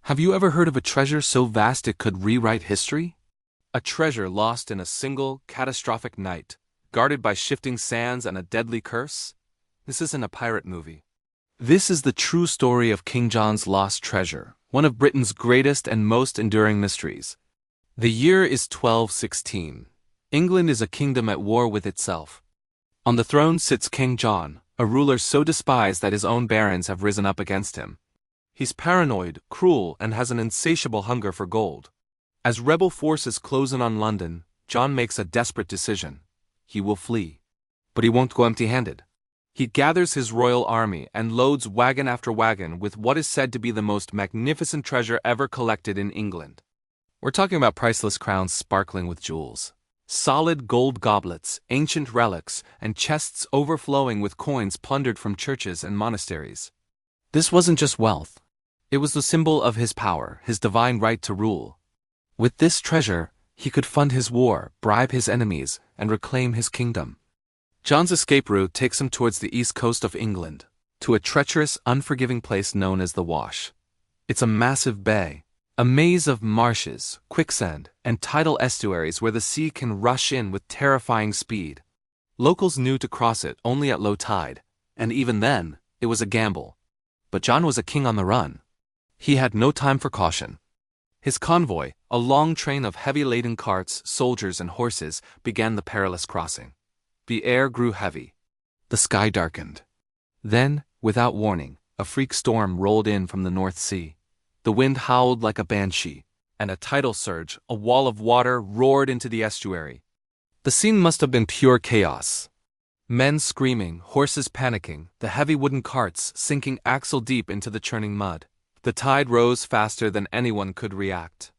Have you ever heard of a treasure so vast it could rewrite history? A treasure lost in a single, catastrophic night, guarded by shifting sands and a deadly curse? This isn't a pirate movie. This is the true story of King John's lost treasure, one of Britain's greatest and most enduring mysteries. The year is 1216. England is a kingdom at war with itself. On the throne sits King John, a ruler so despised that his own barons have risen up against him. He's paranoid, cruel, and has an insatiable hunger for gold. As rebel forces close in on London, John makes a desperate decision. He will flee. But he won't go empty-handed. He gathers his royal army and loads wagon after wagon with what is said to be the most magnificent treasure ever collected in England. We're talking about priceless crowns sparkling with jewels, solid gold goblets, ancient relics, and chests overflowing with coins plundered from churches and monasteries. This wasn't just wealth. It was the symbol of his power, his divine right to rule. With this treasure, he could fund his war, bribe his enemies, and reclaim his kingdom. John's escape route takes him towards the east coast of England, to a treacherous, unforgiving place known as the Wash. It's a massive bay, a maze of marshes, quicksand, and tidal estuaries where the sea can rush in with terrifying speed. Locals knew to cross it only at low tide, and even then, it was a gamble. But John was a king on the run. He had no time for caution. His convoy, a long train of heavy-laden carts, soldiers, and horses, began the perilous crossing. The air grew heavy. The sky darkened. Then, without warning, a freak storm rolled in from the North Sea. The wind howled like a banshee, and a tidal surge, a wall of water, roared into the estuary. The scene must have been pure chaos. Men screaming, horses panicking, the heavy wooden carts sinking axle-deep into the churning mud. The tide rose faster than anyone could react.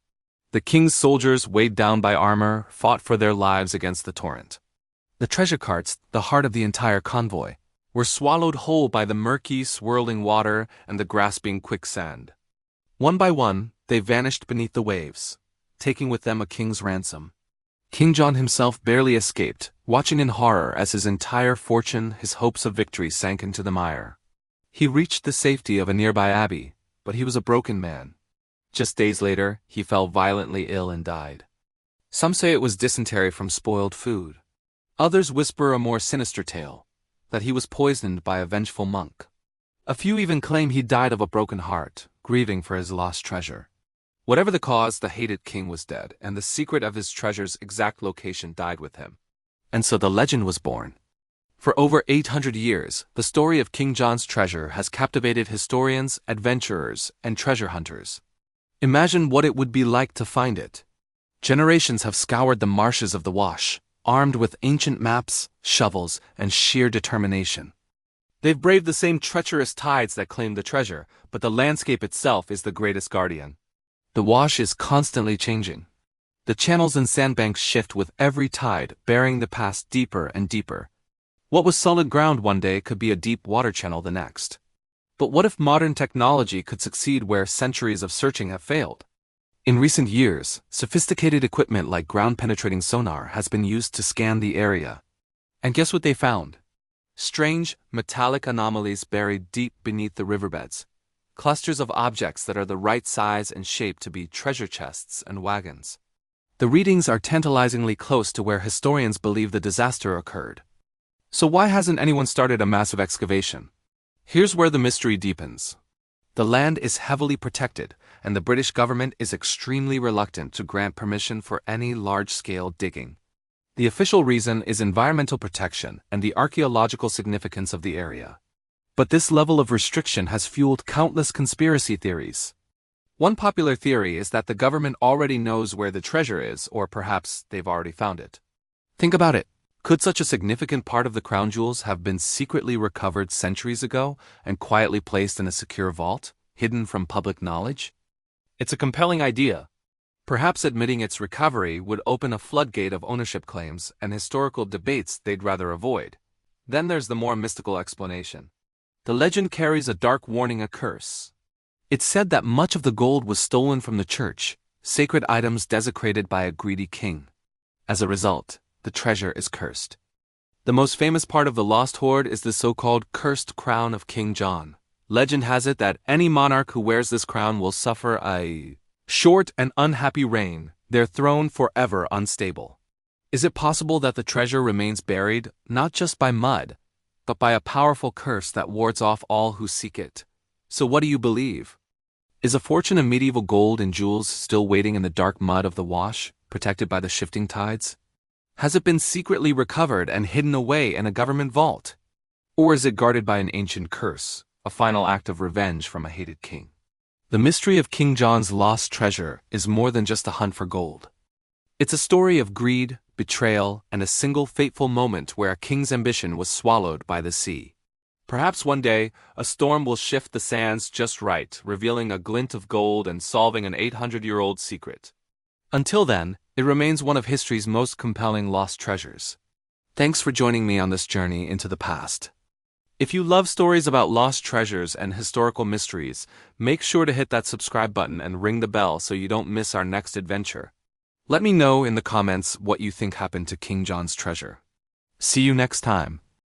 The king's soldiers, weighed down by armor, fought for their lives against the torrent. The treasure carts, the heart of the entire convoy, were swallowed whole by the murky, swirling water and the grasping quicksand. One by one, they vanished beneath the waves, taking with them a king's ransom. King John himself barely escaped, watching in horror as his entire fortune, his hopes of victory sank into the mire. He reached the safety of a nearby abbey, but he was a broken man. Just days later, he fell violently ill and died. Some say it was dysentery from spoiled food. Others whisper a more sinister tale, that he was poisoned by a vengeful monk. A few even claim he died of a broken heart, grieving for his lost treasure. Whatever the cause, the hated king was dead, and the secret of his treasure's exact location died with him. And so the legend was born. For over 800 years, the story of King John's treasure has captivated historians, adventurers, and treasure hunters. Imagine what it would be like to find it. Generations have scoured the marshes of the Wash, armed with ancient maps, shovels, and sheer determination. They've braved the same treacherous tides that claimed the treasure, but the landscape itself is the greatest guardian. The Wash is constantly changing. The channels and sandbanks shift with every tide, burying the past deeper and deeper. What was solid ground one day could be a deep water channel the next. But what if modern technology could succeed where centuries of searching have failed? In recent years, sophisticated equipment like ground-penetrating sonar has been used to scan the area. And guess what they found? Strange, metallic anomalies buried deep beneath the riverbeds. Clusters of objects that are the right size and shape to be treasure chests and wagons. The readings are tantalizingly close to where historians believe the disaster occurred. So why hasn't anyone started a massive excavation? Here's where the mystery deepens. The land is heavily protected, and the British government is extremely reluctant to grant permission for any large-scale digging. The official reason is environmental protection and the archaeological significance of the area. But this level of restriction has fueled countless conspiracy theories. One popular theory is that the government already knows where the treasure is, or perhaps they've already found it. Think about it. Could such a significant part of the crown jewels have been secretly recovered centuries ago and quietly placed in a secure vault, hidden from public knowledge? It's a compelling idea. Perhaps admitting its recovery would open a floodgate of ownership claims and historical debates they'd rather avoid. Then there's the more mystical explanation. The legend carries a dark warning, a curse. It's said that much of the gold was stolen from the church, sacred items desecrated by a greedy king. As a result, the treasure is cursed. The most famous part of the lost hoard is the so-called cursed crown of King John, Legend has it that any monarch who wears this crown will suffer a short and unhappy reign, their throne forever unstable. Is it possible that the treasure remains buried, not just by mud, but by a powerful curse that wards off all who seek it? So what do you believe? Is a fortune of medieval gold and jewels still waiting in the dark mud of the Wash, protected by the shifting tides? Has it been secretly recovered and hidden away in a government vault? Or is it guarded by an ancient curse, a final act of revenge from a hated king? The mystery of King John's lost treasure is more than just a hunt for gold. It's a story of greed, betrayal, and a single fateful moment where a king's ambition was swallowed by the sea. Perhaps one day, a storm will shift the sands just right, revealing a glint of gold and solving an 800-year-old secret. Until then, it remains one of history's most compelling lost treasures. Thanks for joining me on this journey into the past. If you love stories about lost treasures and historical mysteries, make sure to hit that subscribe button and ring the bell so you don't miss our next adventure. Let me know in the comments what you think happened to King John's treasure. See you next time.